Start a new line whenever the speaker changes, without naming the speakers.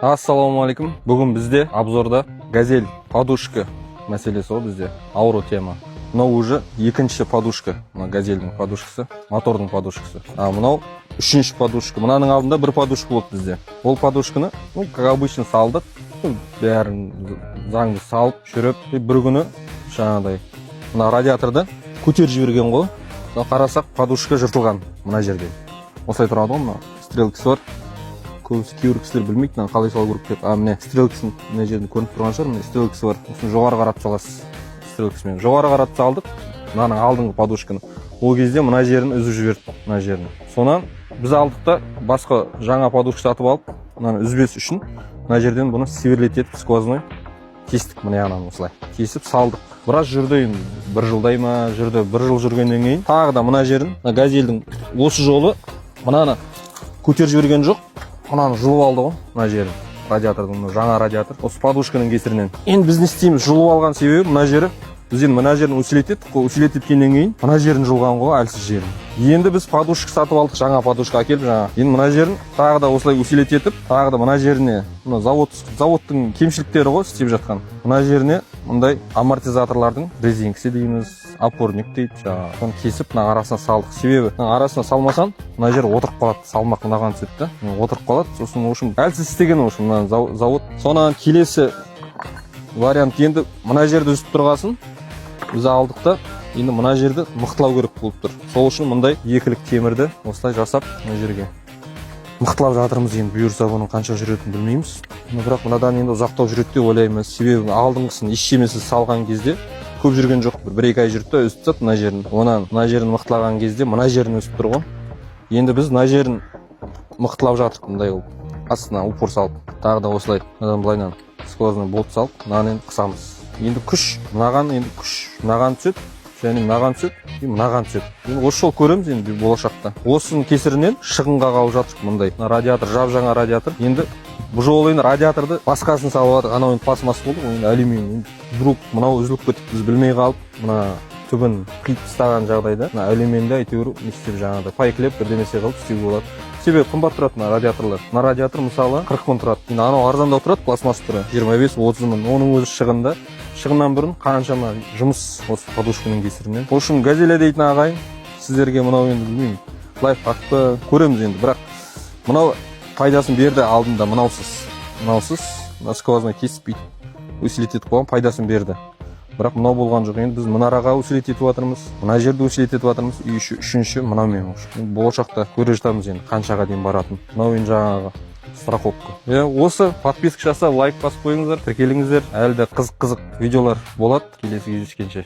Ассалаумалейкум. Бүгін бізде обзорда газель подушка мәселесі ғой бізде. Ауыр тема. Мынау уже екінші подушка. Мына газельдің подушкасы, мотордың подушкасы. А мынау үшінші подушка. Мынаның алдында бір подушка болды бізде. Ол подушканы, как обычно салдық. Бәрін заңды салып, жүріп, бір күні жаңағыдай мына радиаторды көтеріп жіберген ғой. Қарасақ, подушка жыртылған мына жерде. Осылай тұрады ғой, мына стрелкасы бар. Көбісі кейбір кісілер білмейді, мына қалай салу керек деп. Міне стрелкасын мына жерден көрініп тұрған шығар, міне стрелкасы бар. Осыны жоғары қаратып саласыз стрелкасымен. Жоғары қаратып салдық. Мынаның алдыңғы подушканы. Ол кезде мына жерін үзіп жіберді, мына жерін. Сонан біз алдық та басқа жаңа подушка сатып алып, мынаны үзбес үшін мына жерден бұны сверлетіп сквозной кестік, мына жағынан осылай. Кесіп салдық. Біраз жүрді енді, бір жылдай ма жүрді, бір жыл жүргеннен кейін тағы да мына жерін, мына газельдің осы жолы мынаны көтеріп жіберген жоқ. Мынаны жұлып алды ғой, мына жерін. Радиатордың жаңа радиатор. Осы подушканың кесірінен. Енді біз не істейміз? Жұлып алған себебі мына жері. Біз енді мына жерін усилететтік қой, усилететкеннен кейін мына жерін жұлған ғой, әлсіз жерін. Енді біз подушка сатып алдық, жаңа подушка әкеліп жаңа. Енді мына жерін тағы да осылай усилететіп, тағы да мына жеріне, мына заводтың кемшіліктері ғой істеп жатқан. Мына жеріне мындай амортизаторлардың резинкасы дейміз, опорник дейді, жаңағы. Соны кесіп мына арасына салдық. Себебі мына арасына салмасаң, мына жер отырып қалады, салмақ мынаған түседі да. Отырып қалады. Сосын үшін әлсіз істеген үшін мына завод. Сонан келесі вариант енді мына жерді үзіп тұрғасын біз алдық та енді мына жерді мықтылау керек болып тұр. Сол үшін мындай екілік темірді осылай жасап мына жерге мықтылап жатырмыз. Енді бұйырса бұның қанша жүретінін білмейміз. Бірақ мынадан енді ұзақтау жүреді деп ойлаймыз. Себебі алдыңғысын ешшемесіз салған кезде көп жүрген жоқ. Бір-екі ай жүрді та үзіп тастады мына жерін. Онан мына жерін мықтылаған кезде мына жерін өсіп тұр ғой. Енді біз мына жерін мықтылап жатырмыз мындай болып. Астына упор салып, тағы да осылай мынадан былайынан сквозной болт салып, мынаны енді қысамыз. Енді күш мынаған, енді күш мынаған түседі, және мынаған түседі, и мынаған түседі. Енді осы жол көреміз енді болашақта. Осының кесірінен шығынға қалып жатыр мындай. Радиатор, жап-жаңа радиатор. Енді бұл жолы енді радиаторды басқасын салып жатыр. Анау енді пластмасс болды, енді алюминий. Вдруг мынау үзіліп кетіп, біз білмей қалып, мына түбін қиып тастаған жағдайда, мына алюминийді әйтеуір не істеп жаңағыдай пайкілеп бірдемесе қылып істеуге болады. Себебі қымбат тұрады мына радиаторлар. Мына радиатор мысалы 40 мың тұрады. Енді анау арзандау тұрады, пластмасс түрі 25-30 мың. Оның өзі шығында. Шығыннан бұрын қаншама жұмыс осы подушканың кесірінен. Ол үшін газеля дейтін ағайын, сіздерге мынау енді білмеймін, лайфхакты көреміз енді. Бірақ мынау пайдасын берді алдында, мынаусыз сквозной кесіп бүйтіп усилететіп қойған пайдасын берді. Бірақ мынау болған жоқ. Енді біз мұнараға усилететіп жатырмыз, мына жерді усилететіп жатырмыз. Үшінші мынаумен уже. Болашақта көре жатамыз енді қаншаға дейін баратын. Мынау енді жаңағы страховка. Осы подписка жасап, лайк басып қойыңыздар, тіркеліңіздер. Әлі де қызық видеолар болады. Келесі кездескенше.